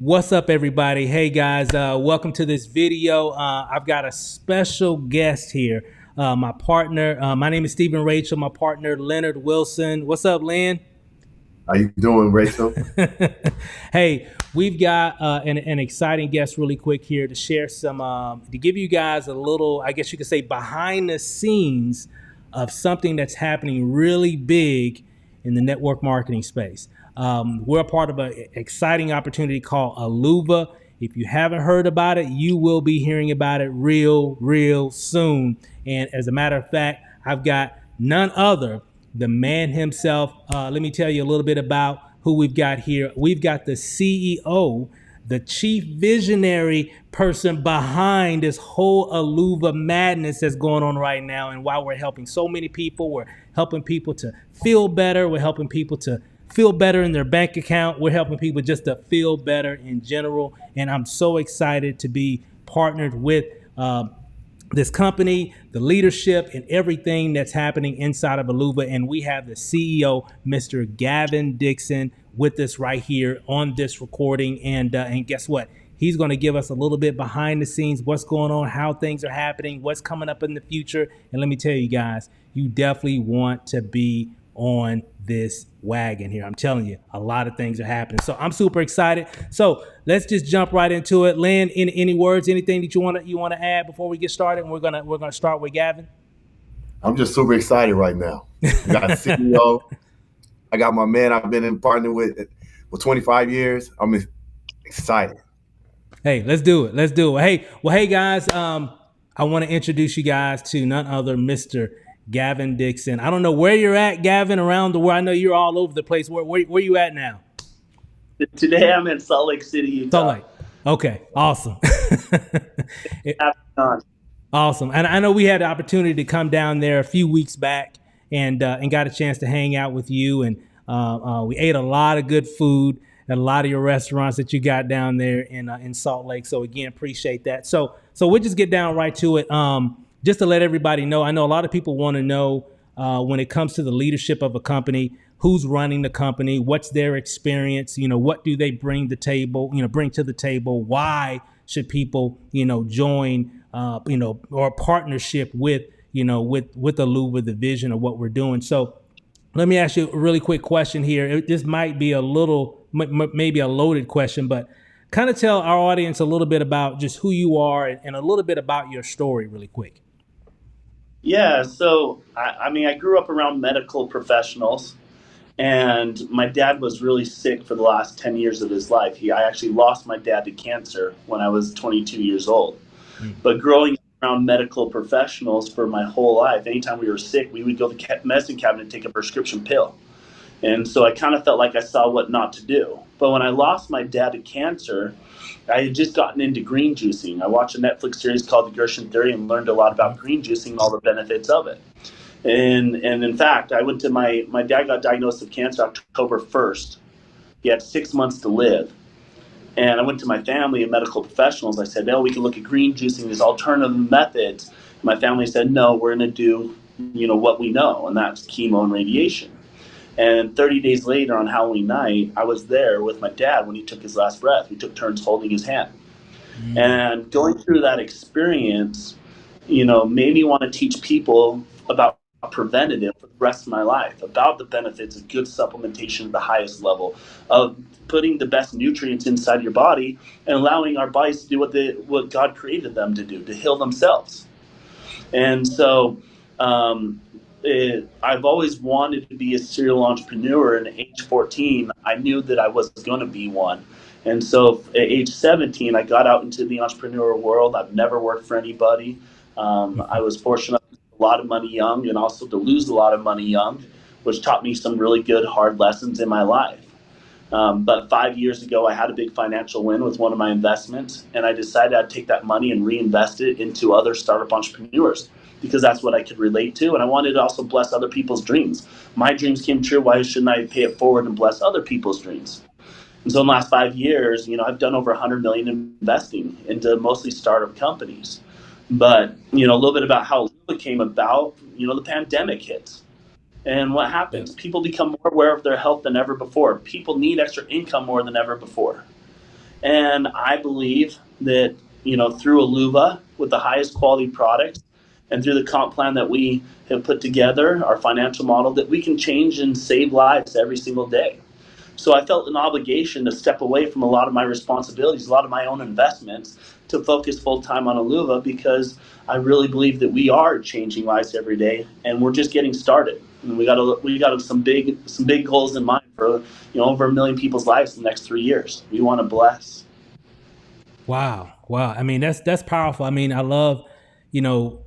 What's up, everybody? Hey, guys, welcome to this video. I've got a special guest here. My partner, my name is Stephen Rachel, my partner, Leonard Wilson. What's up, Len? How you doing, Rachel? Hey, we've got an exciting guest really quick here to share to give you guys a little, I guess you could say, behind the scenes of something that's happening really big in the network marketing space. We're a part of an exciting opportunity called Aluva. If you haven't heard about it, you will be hearing about it real soon. And as a matter of fact, I've got none other, the man himself. Let me tell you a little bit about who we've got here. We've got the CEO, the chief visionary person behind this whole Aluva madness that's going on right now. And while we're helping so many people, we're helping people to feel better. We're helping people to feel better in their bank account. We're helping people just to feel better in general. And I'm so excited to be partnered with this company, the leadership, and everything that's happening inside of Aluva. And we have the CEO, Mr. Gavin Dickson, with us right here on this recording. And guess what? He's going to give us a little bit behind the scenes, what's going on, how things are happening, what's coming up in the future. And let me tell you guys, you definitely want to be on this wagon here. I'm telling you, a lot of things are happening. So I'm super excited. So let's just jump right into it. Len, any words, anything that you want to add before we get started? And we're gonna start with Gavin. I'm just super excited right now. I got CEO. I got my man I've been in partner with for 25 years. I'm excited. Hey, let's do it. Let's do it. Hey guys. I want to introduce you guys to none other Mr. Gavin Dickson. I don't know where you're at, Gavin, around the world. I know you're all over the place. Where you at now? Today I'm in Salt Lake City, Utah. Salt Lake. Okay, awesome. Awesome. And I know we had the opportunity to come down there a few weeks back and got a chance to hang out with you. And we ate a lot of good food at a lot of your restaurants that you got down there in Salt Lake. So again, appreciate that. So we'll just get down right to it. Just to let everybody know, I know a lot of people want to know when it comes to the leadership of a company, who's running the company, what's their experience, what do they bring to the table, why should people, join, or partnership with Aluva, the vision of what we're doing. So let me ask you a really quick question here. This might be maybe a loaded question, but kind of tell our audience a little bit about just who you are and a little bit about your story really quick. Yeah, so I grew up around medical professionals, and my dad was really sick for the last 10 years of his life. I actually lost my dad to cancer when I was 22 years old. But growing around medical professionals for my whole life, anytime we were sick, we would go to the medicine cabinet and take a prescription pill. And so I kind of felt like I saw what not to do. But when I lost my dad to cancer, I had just gotten into green juicing. I watched a Netflix series called The Gershon Theory and learned a lot about green juicing and all the benefits of it. And in fact, I went to my dad got diagnosed with cancer October 1st. He had 6 months to live. And I went to my family and medical professionals. I said, we can look at green juicing, these alternative methods. My family said, no, we're going to do, what we know, and that's chemo and radiation. And 30 days later on Halloween night, I was there with my dad when he took his last breath. We took turns holding his hand. And going through that experience, made me want to teach people about preventative for the rest of my life, about the benefits of good supplementation at the highest level, of putting the best nutrients inside your body and allowing our bodies to do what God created them to do, to heal themselves. And so I've always wanted to be a serial entrepreneur, and at age 14, I knew that I was going to be one. And so at age 17, I got out into the entrepreneurial world. I've never worked for anybody. I was fortunate to make a lot of money young and also to lose a lot of money young, which taught me some really good, hard lessons in my life. But 5 years ago, I had a big financial win with one of my investments, and I decided I'd take that money and reinvest it into other startup entrepreneurs because that's what I could relate to, and I wanted to also bless other people's dreams. My dreams came true. Why shouldn't I pay it forward and bless other people's dreams? And so in the last 5 years, I've done over 100 million investing into mostly startup companies. But, a little bit about how it came about, the pandemic hits. And what happens? People become more aware of their health than ever before. People need extra income more than ever before. And I believe that, through Aluva with the highest quality products and through the comp plan that we have put together, our financial model, that we can change and save lives every single day. So I felt an obligation to step away from a lot of my responsibilities, a lot of my own investments, to focus full time on Aluva, because I really believe that we are changing lives every day, and we're just getting started. And we got some big goals in mind for over 1 million people's lives in the next 3 years. We want to bless. Wow. Wow. I mean, that's powerful. I mean, you know,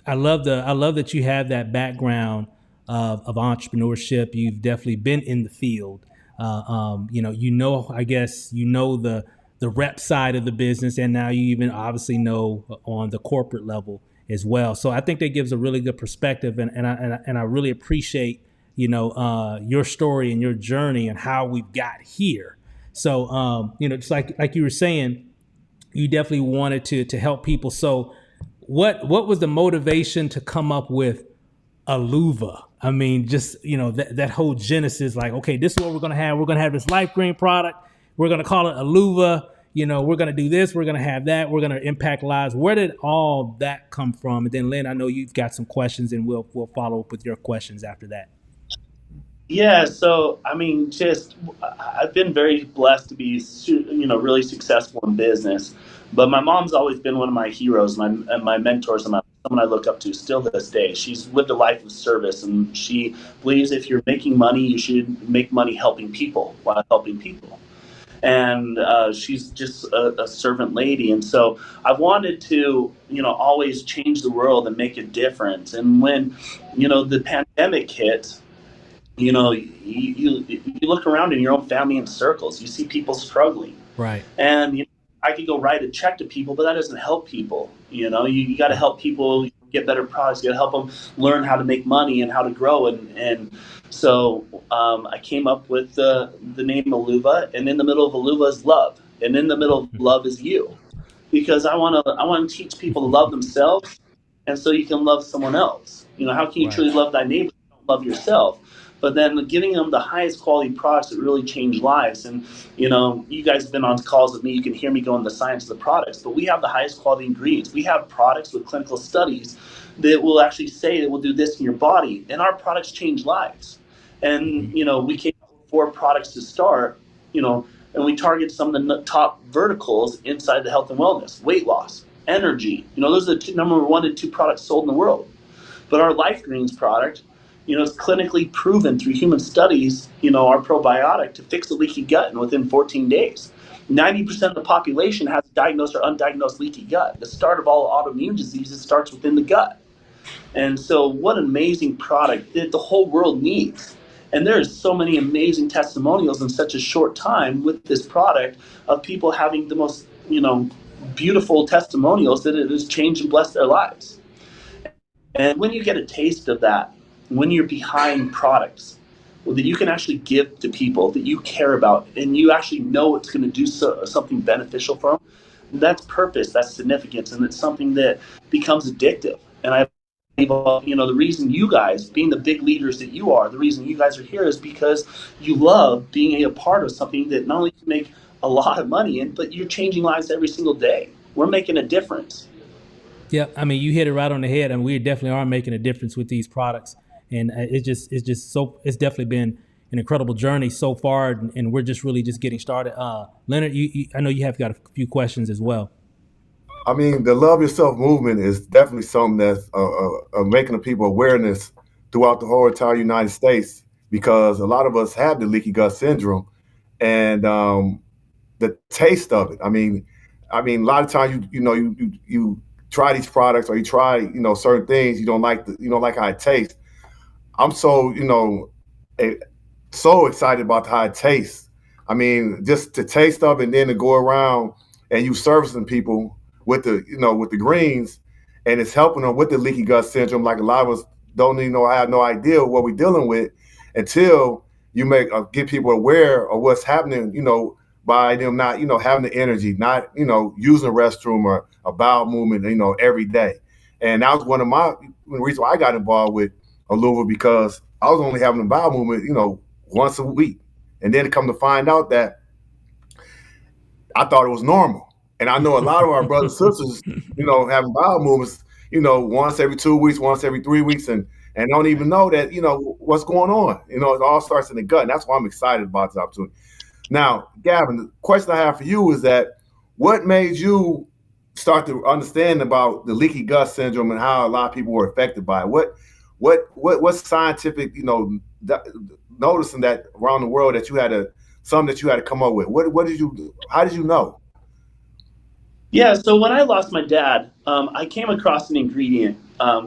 I love that you have that background of entrepreneurship. You've definitely been in the field. I guess the rep side of the business, and now you even obviously know on the corporate level as well. So I think that gives a really good perspective, and I really appreciate your story and your journey and how we've got here. So just like you were saying, you definitely wanted to help people. So what was the motivation to come up with Aluva? I mean, just that whole genesis, like, okay, this is what we're gonna have. We're gonna have this LifeGreen product. We're gonna call it Aluva. We're gonna do this. We're gonna have that. We're gonna impact lives. Where did all that come from? And then, Lynn, I know you've got some questions, and we'll follow up with your questions after that. Yeah, so I mean, just I've been very blessed to be, really successful in business. But my mom's always been one of my heroes, my mentors, and someone I look up to still to this day. She's lived a life of service, and she believes if you're making money, you should make money helping people while helping people. And she's just a servant lady, and so I wanted to, always change the world and make a difference. And when, the pandemic hit, you look around in your own family and circles, you see people struggling. Right. And I could go write a check to people, but that doesn't help people. You got to help people get better products. You got to help them learn how to make money and how to grow. And so I came up with the name Aluva, and in the middle of Aluva is love, and in the middle of love is you, because I want to teach people to love themselves, and so you can love someone else. How can you Right. truly love thy neighbor if you don't love yourself? But then giving them the highest quality products that really change lives. And you guys have been on calls with me. You can hear me go into the science of the products. But we have the highest quality ingredients. We have products with clinical studies that will actually say that we'll do this in your body, and our products change lives. And we came up with 4 products to start. And we target some of the top verticals inside the health and wellness: weight loss, energy. Those are the number 1 and 2 products sold in the world. But our LifeGreens product, is clinically proven through human studies, our probiotic, to fix the leaky gut and within 14 days. 90% of the population has diagnosed or undiagnosed leaky gut. The start of all autoimmune diseases starts within the gut. And so what an amazing product that the whole world needs. And there's so many amazing testimonials in such a short time with this product of people having the most, beautiful testimonials that it has changed and blessed their lives. And when you get a taste of that, when you're behind products that you can actually give to people that you care about, and you actually know it's going to do something beneficial for them, that's purpose, that's significance, and it's something that becomes addictive. And I the reason you guys, being the big leaders that you are, the reason you guys are here is because you love being a part of something that not only can make a lot of money in, but you're changing lives every single day. We're making a difference. Yeah, I mean, you hit it right on the head. I mean, we definitely are making a difference with these products, and it's definitely been an incredible journey so far, and we're just really just getting started. Leonard, I know you have got a few questions as well. I mean, the Love Yourself movement is definitely something that's making the people awareness throughout the whole entire United States, because a lot of us have the leaky gut syndrome, and the taste of it. I mean, a lot of times you try these products, or you try certain things, you don't like how it tastes. I'm so so excited about how it tastes. I mean, just to taste of it, and then to go around and you servicing people with the greens, and it's helping them with the leaky gut syndrome. Like, a lot of us don't even have no idea what we're dealing with until you get people aware of what's happening. By them not having the energy, not using the restroom or a bowel movement every day. And that was one of the reasons why I got involved with Aluva, because I was only having a bowel movement once a week, and then to come to find out that I thought it was normal. And I know a lot of our brothers and sisters, having bowel movements, once every 2 weeks, once every 3 weeks, and don't even know that, what's going on. It all starts in the gut. And that's why I'm excited about this opportunity. Now, Gavin, the question I have for you is that what made you start to understand about the leaky gut syndrome and how a lot of people were affected by it? What's scientific, noticing that around the world that you had something that you had to come up with? What did you do? How did you know? Yeah, so when I lost my dad, I came across an ingredient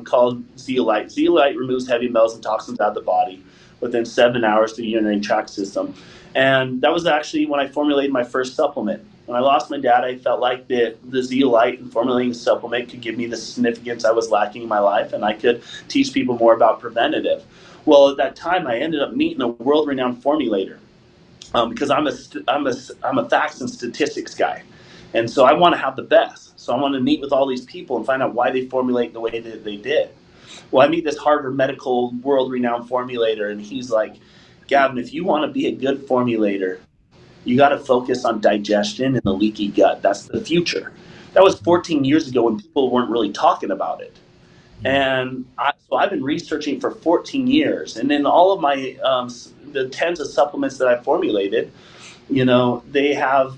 called zeolite. Zeolite removes heavy metals and toxins out of the body within 7 hours through the urinary tract system. And that was actually when I formulated my first supplement. When I lost my dad, I felt like the zeolite and formulating a supplement could give me the significance I was lacking in my life, and I could teach people more about preventative. Well, at that time, I ended up meeting a world-renowned formulator because I'm a facts and statistics guy. And so I want to have the best. So I want to meet with all these people and find out why they formulate the way that they did. Well, I meet this Harvard medical world-renowned formulator, and he's like, Gavin, if you want to be a good formulator, you got to focus on digestion and the leaky gut. That's the future. That was 14 years ago when people weren't really talking about it. And so I've been researching for 14 years. And in all of my the tens of supplements that I've formulated, they have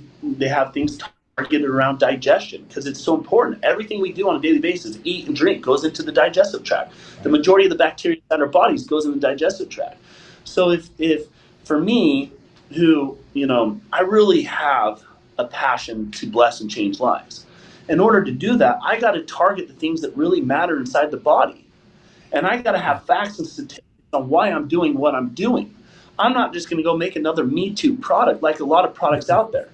things targeted around digestion because it's so important. Everything we do on a daily basis, eat and drink, goes into the digestive tract. The majority of the bacteria in our bodies goes in the digestive tract. So if for me, who, I really have a passion to bless and change lives. In order to do that, I got to target the things that really matter inside the body. And I got to have facts and statistics on why I'm doing what I'm doing. I'm not just going to go make another Me Too product like a lot of products out there.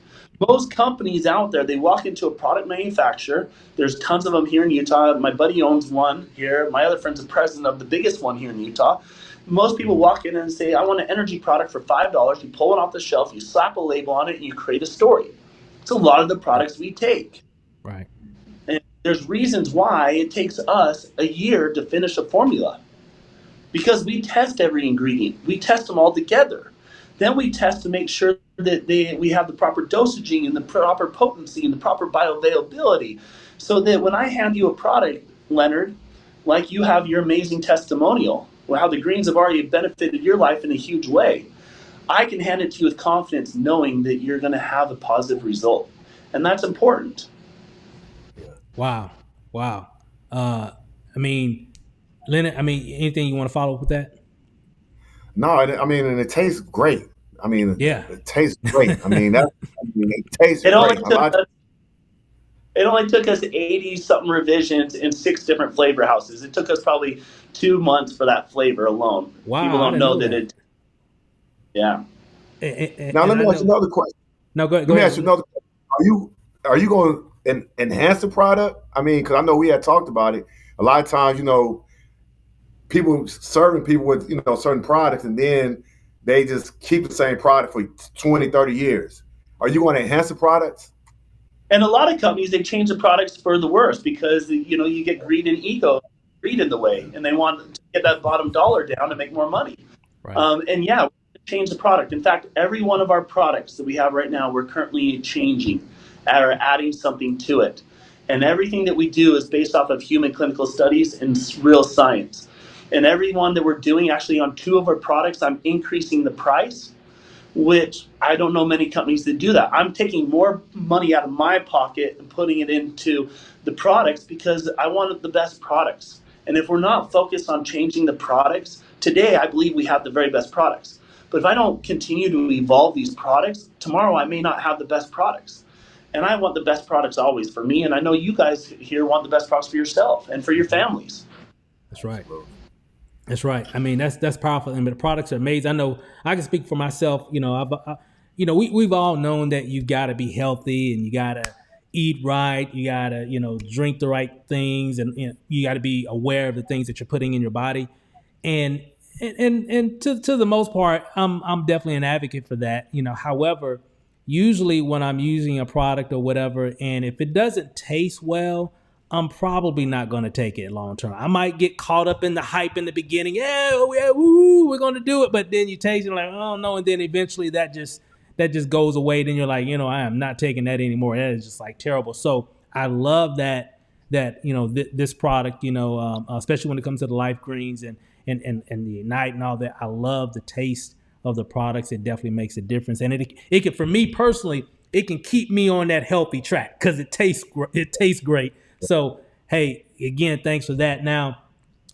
Most companies out there, they walk into a product manufacturer. There's tons of them here in Utah. My buddy owns one here. My other friend's the president of the biggest one here in Utah. Most people walk in and say, I want an energy product for $5. You pull it off the shelf, you slap a label on it, and you create a story. It's a lot of the products we take. Right. And there's reasons why it takes us a year to finish a formula. Because we test every ingredient. We test them all together. Then we test to make sure that we have the proper dosaging and the proper potency and the proper bioavailability. So that when I hand you a product, Leonard, like you have your amazing testimonial, how the greens have already benefited your life in a huge way, I can hand it to you with confidence knowing that you're going to have a positive result. And that's important. Wow. Leonard, anything you want to follow up with that? No, and it tastes great. It tastes great. It tastes great. It only took us 80-something revisions in 6 different flavor houses. It took us probably 2 months for that flavor alone. Wow, people don't know that it. Yeah. Now let me ask you another question. No, go ahead. Let me ask you another question. Are you going to enhance the product? Because I know we had talked about it. A lot of times, people serving people with, certain products, and then they just keep the same product for 20, 30 years. Are you going to enhance the products? And a lot of companies, they change the products for the worse because, you get greed and ego, greed in the way, and they want to get that bottom dollar down to make more money. Right. And yeah, we change the product. In fact, every one of our products that we have right now, we're currently changing or adding something to it. And everything that we do is based off of human clinical studies and real science. And every one that we're doing, actually on 2 of our products, I'm increasing the price, which I don't know many companies that do that. I'm taking more money out of my pocket and putting it into the products because I wanted the best products. And if we're not focused on changing the products, today I believe we have the very best products. But if I don't continue to evolve these products, tomorrow I may not have the best products. And I want the best products always for me. And I know you guys here want the best products for yourself and for your families. That's right. That's right. That's powerful. And the products are amazing. I know I can speak for myself. We've all known that you got to be healthy and you got to eat right. You got to, drink the right things, and you got to be aware of the things that you're putting in your body. And to the most part, I'm definitely an advocate for that. However, usually when I'm using a product or whatever, and if it doesn't taste well, I'm probably not going to take it long term. I might get caught up in the hype in the beginning. Yeah, we're going to do it. But then you taste it like, oh no. And then eventually that that just goes away. Then you're like, I am not taking that anymore. That is just like terrible. So I love that this product, especially when it comes to the LifeGreens and the Ignite and all that. I love the taste of the products. It definitely makes a difference. And it can, for me personally, it can keep me on that healthy track because it tastes great. So, hey, again, thanks for that. Now,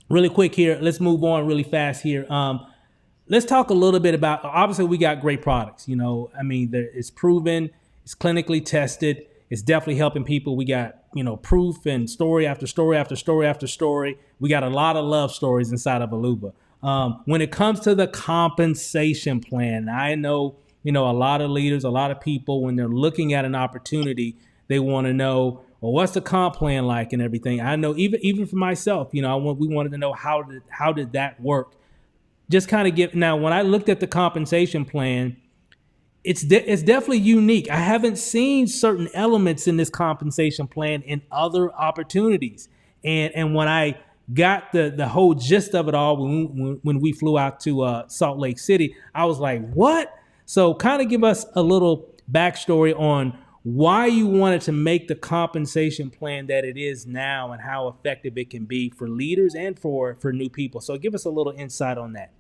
really quick here, let's move on really fast here. Let's talk a little bit about, obviously we got great products, it's proven, it's clinically tested, it's definitely helping people. We got, proof and story after story after story after story. We got a lot of love stories inside of Aluva. When it comes to the compensation plan, I know, a lot of leaders, a lot of people, when they're looking at an opportunity, they want to know, well, what's the comp plan like and everything. I know even for myself, we wanted to know how did that work. Just kind of now, when I looked at the compensation plan, it's definitely unique. I haven't seen certain elements in this compensation plan in other opportunities. And when I got the whole gist of it all, when we flew out to Salt Lake City, I was like, what? So kind of give us a little backstory on why you wanted to make the compensation plan that it is now and how effective it can be for leaders and for new people. So give us a little insight on that.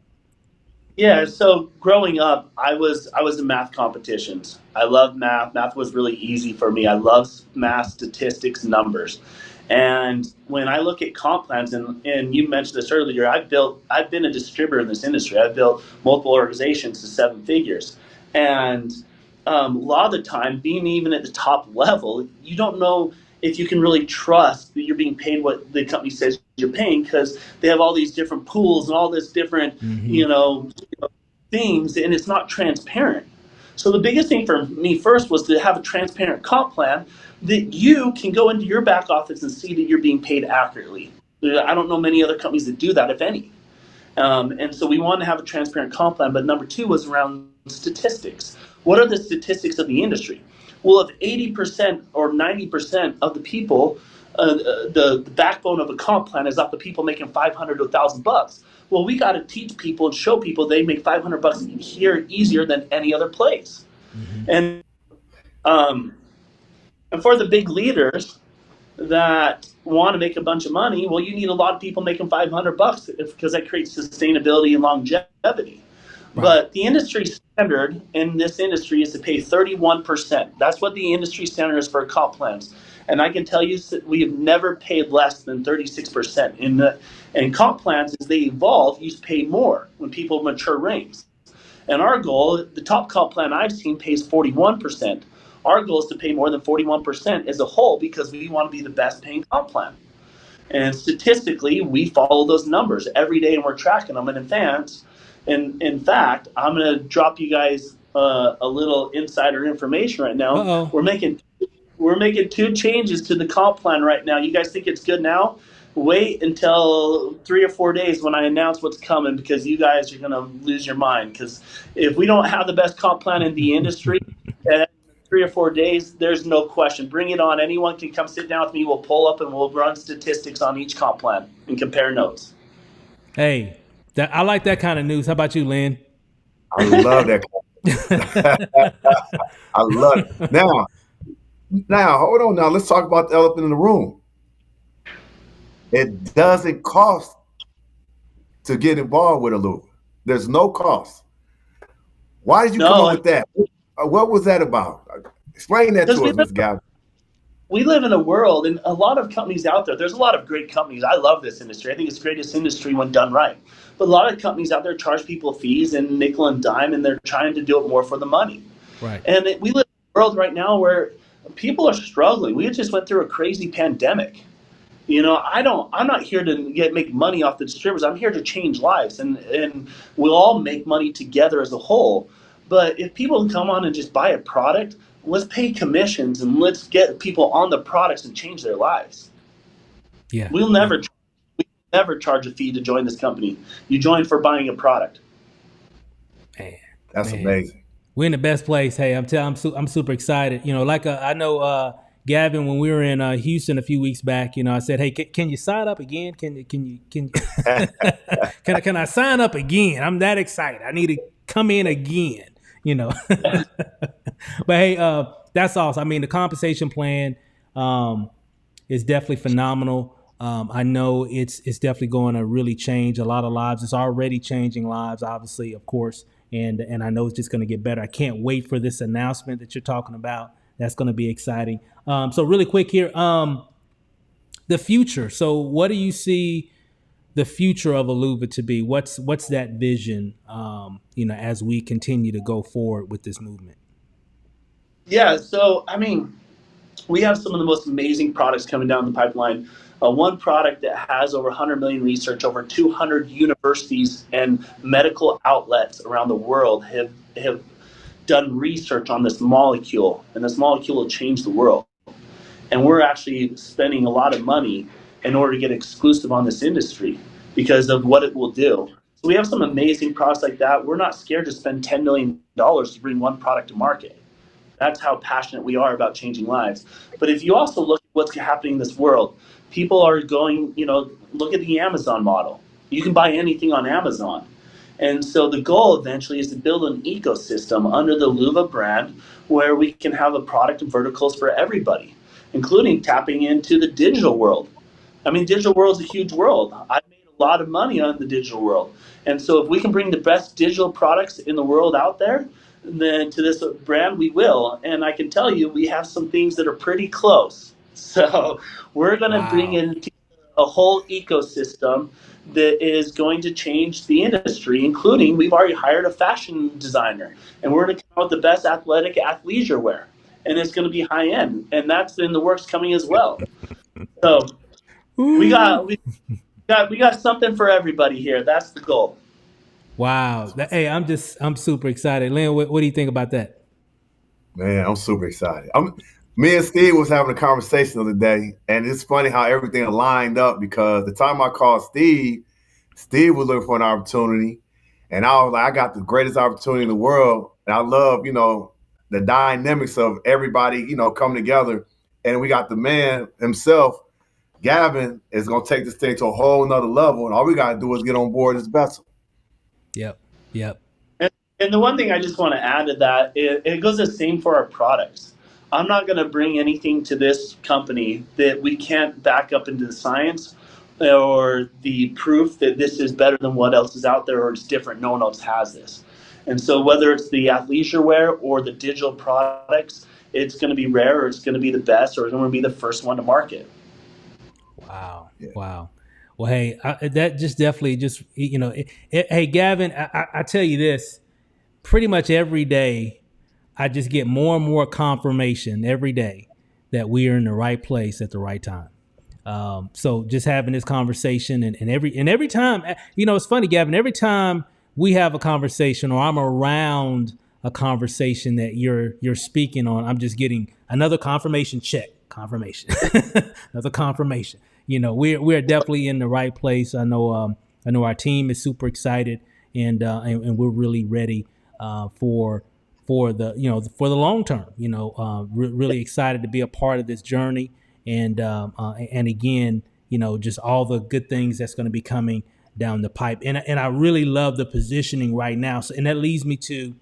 Yeah, so growing up, I was in math competitions. I loved math. Math was really easy for me. I love math, statistics, numbers. And when I look at comp plans, and you mentioned this earlier, I've been a distributor in this industry. I've built multiple organizations to 7 figures. And a lot of the time, being even at the top level, you don't know if you can really trust that you're being paid what the company says you're paying, because they have all these different pools and all this different, things, and it's not transparent. So the biggest thing for me first was to have a transparent comp plan that you can go into your back office and see that you're being paid accurately. I don't know many other companies that do that, if any. And so we wanted to have a transparent comp plan. But number 2 was around statistics. What are the statistics of the industry? Well, if 80% or 90% of the people, the backbone of a comp plan is off the people making $500 to $1,000, well, we got to teach people and show people they make $500 here easier than any other place. And and for the big leaders that want to make a bunch of money, well, you need a lot of people making $500 because that creates sustainability and longevity. Right. But the industry standard in this industry is to pay 31%. That's what the industry standard is for comp plans. And I can tell you that we have never paid less than 36%. And comp plans, as they evolve, you pay more when people mature ranks. And our goal, the top comp plan I've seen pays 41%. Our goal is to pay more than 41% as a whole because we want to be the best paying comp plan. And statistically, we follow those numbers every day and we're tracking them in advance. And in fact, I'm going to drop you guys a little insider information right now. Uh-oh. We're making 2 changes to the comp plan right now. You guys think it's good now? Wait until 3 or 4 days when I announce what's coming, because you guys are going to lose your mind. Because if we don't have the best comp plan in the industry, 3 or 4 days, there's no question. Bring it on. Anyone can come sit down with me. We'll pull up and we'll run statistics on each comp plan and compare notes. Hey, I like that kind of news. How about you, Lynn? I love that. I love it. Now, hold on. Now, let's talk about the elephant in the room. It doesn't cost to get involved with Aluva. There's no cost. Why did you come up with that? What was that about? Explain that to us, Mr. Gavin. We live in a world, and a lot of companies out there, there's a lot of great companies. I love this industry. I think it's the greatest industry when done right. But a lot of companies out there charge people fees and nickel and dime, and they're trying to do it more for the money. Right. And we live in a world right now where people are struggling. We just went through a crazy pandemic. I'm not here to make money off the distributors. I'm here to change lives, and we'll all make money together as a whole. But if people can come on and just buy a product, let's pay commissions and let's get people on the products and change their lives. Yeah. We'll never charge a fee to join this company. You join for buying a product. That's amazing. We're in the best place. Hey, I'm super excited. I know Gavin, when we were in Houston a few weeks back, I said, "Hey, can you sign up again? Can I sign up again? I'm that excited. I need to come in again." you know. But hey, that's awesome. I mean, the compensation plan is definitely phenomenal. I know it's definitely going to really change a lot of lives. It's already changing lives, obviously, of course, and I know it's just going to get better. I can't wait for this announcement that you're talking about. That's going to be exciting. So really quick here, the future. So what do you see the future of Aluva to be? What's that vision? As we continue to go forward with this movement. Yeah, so I mean, we have some of the most amazing products coming down the pipeline. One product that has over 100 million research, over 200 universities and medical outlets around the world have done research on this molecule, and this molecule will change the world. And we're actually spending a lot of money in order to get exclusive on this industry because of what it will do. So we have some amazing products like that. We're not scared to spend $10 million to bring one product to market. That's how passionate we are about changing lives. But if you also look at what's happening in this world, people are going, look at the Amazon model. You can buy anything on Amazon. And so the goal eventually is to build an ecosystem under the Aluva brand where we can have a product and verticals for everybody, including tapping into the digital world. I mean, digital world is a huge world. I've made a lot of money on the digital world. And so if we can bring the best digital products in the world out there, then to this brand, we will. And I can tell you, we have some things that are pretty close. So we're going to bring in a whole ecosystem that is going to change the industry, including we've already hired a fashion designer, and we're going to come out with the best athletic athleisure wear. And it's going to be high end. And that's in the works coming as well. So we got something for everybody here. That's the goal. Wow. Hey, I'm super excited. Lynn, what do you think about that? Man, I'm super excited. Me and Steve was having a conversation the other day, and it's funny how everything lined up because the time I called Steve was looking for an opportunity, and I was like, I got the greatest opportunity in the world, and I love, the dynamics of everybody, coming together, and we got the man himself, Gavin, is going to take this thing to a whole nother level, and all we got to do is get on board this vessel. Yep. And the one thing I just want to add to that, it goes the same for our products. I'm not going to bring anything to this company that we can't back up into the science or the proof that this is better than what else is out there or it's different. No one else has this. And so whether it's the athleisure wear or the digital products, it's going to be rare or it's going to be the best or it's going to be the first one to market. Wow. Yeah. Wow. Well, hey, that just definitely hey, Gavin, I tell you this, pretty much every day, I just get more and more confirmation every day that we are in the right place at the right time. So just having this conversation and every time, it's funny, Gavin, every time we have a conversation or I'm around a conversation that you're speaking on, I'm just getting another confirmation. Another confirmation. We're definitely in the right place. I know our team is super excited and we're really ready for the long term. Really excited to be a part of this journey and again, just all the good things that's going to be coming down the pipe. And I really love the positioning right now. So, and that leads me to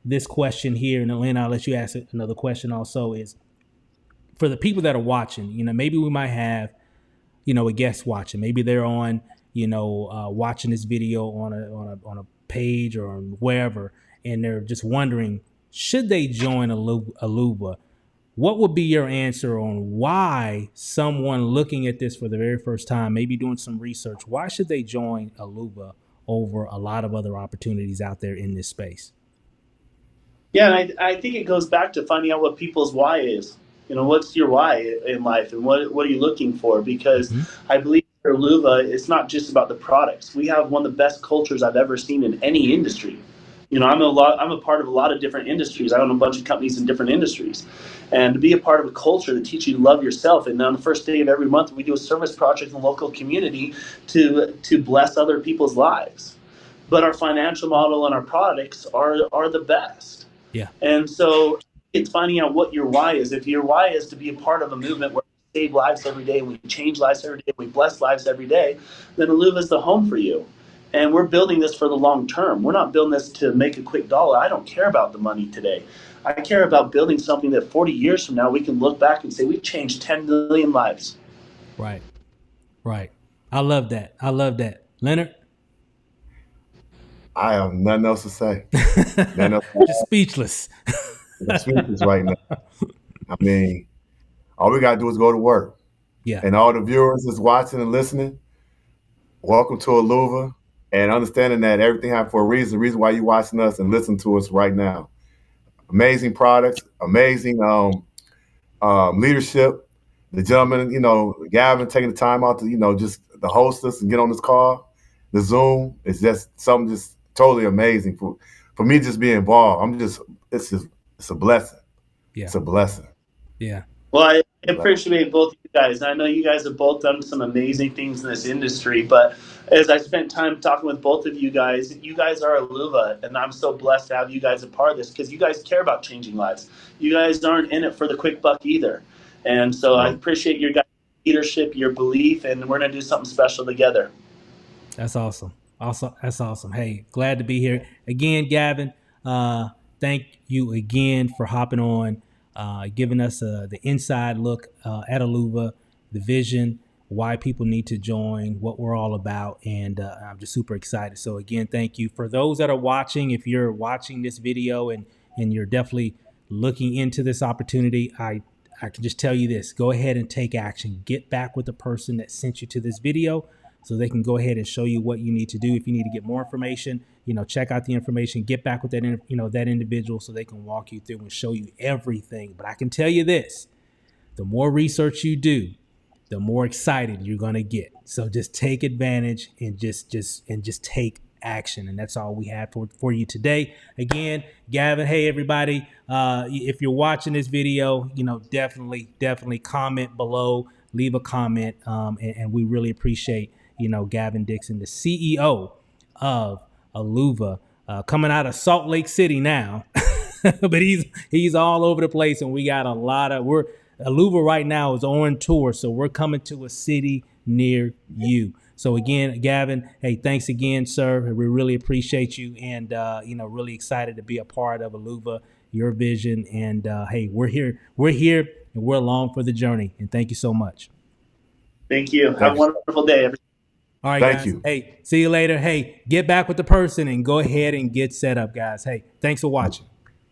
this question here. And Atlanta, I'll let you ask another question also is for the people that are watching, maybe we might have, a guest watching, maybe they're on, watching this video on a page or wherever, and they're just wondering, should they join Aluva? What would be your answer on why someone looking at this for the very first time, maybe doing some research, why should they join Aluva over a lot of other opportunities out there in this space? Yeah, and I think it goes back to finding out what people's why is. What's your why in life and what are you looking for? Because I believe for Aluva, it's not just about the products. We have one of the best cultures I've ever seen in any industry. I'm a part of a lot of different industries. I own a bunch of companies in different industries. And to be a part of a culture that teaches you to love yourself. And on the first day of every month, we do a service project in the local community to bless other people's lives. But our financial model and our products are the best. Yeah. And so it's finding out what your why is. If your why is to be a part of a movement where we save lives every day, we change lives every day, we bless lives every day, then Aluva is the home for you. And we're building this for the long term. We're not building this to make a quick dollar. I don't care about the money today. I care about building something that 40 years from now we can look back and say we changed 10 million lives. Right. Right. I love that. I love that. Leonard? I have nothing else to say. Nothing else. Just speechless. I'm speechless right now. I mean, all we got to do is go to work. Yeah. And all the viewers that's watching and listening, welcome to Aluva, and understanding that everything happened for a reason. The reason why you're watching us and listening to us right now. Amazing products, amazing leadership. The gentleman, Gavin taking the time out to, just to host us and get on this call. The Zoom is just something just totally amazing for me just being involved. It's a blessing. Yeah. It's a blessing. Yeah. Well, I appreciate both of you guys. I know you guys have both done some amazing things in this industry, but as I spent time talking with both of you guys are Aluva, and I'm so blessed to have you guys a part of this because you guys care about changing lives. You guys aren't in it for the quick buck either. And so I appreciate your guys' leadership, your belief, and we're going to do something special together. That's awesome. That's awesome. Hey, glad to be here. Again, Gavin, thank you again for hopping on, giving us the inside look at Aluva, the vision, why people need to join, what we're all about, and I'm just super excited. So again, thank you. For those that are watching, if you're watching this video and you're definitely looking into this opportunity, I can just tell you this: go ahead and take action. Get back with the person that sent you to this video, so they can go ahead and show you what you need to do. If you need to get more information, check out the information, get back with that, that individual so they can walk you through and show you everything. But I can tell you this, the more research you do, the more excited you're going to get. So just take advantage and just take action. And that's all we have for you today. Again, Gavin, hey, everybody, if you're watching this video, definitely comment below, leave a comment. And we really appreciate, Gavin Dickson, the CEO of Aluva, coming out of Salt Lake City now, but he's all over the place, and we got Aluva right now is on tour, so we're coming to a city near you. So again, Gavin, hey, thanks again, sir. We really appreciate you, and really excited to be a part of Aluva, your vision, and hey, we're here, and we're along for the journey. And thank you so much. Thank you. Have a wonderful day, everybody. All right, guys. Hey, see you later. Hey, get back with the person and go ahead and get set up, guys. Hey, thanks for watching.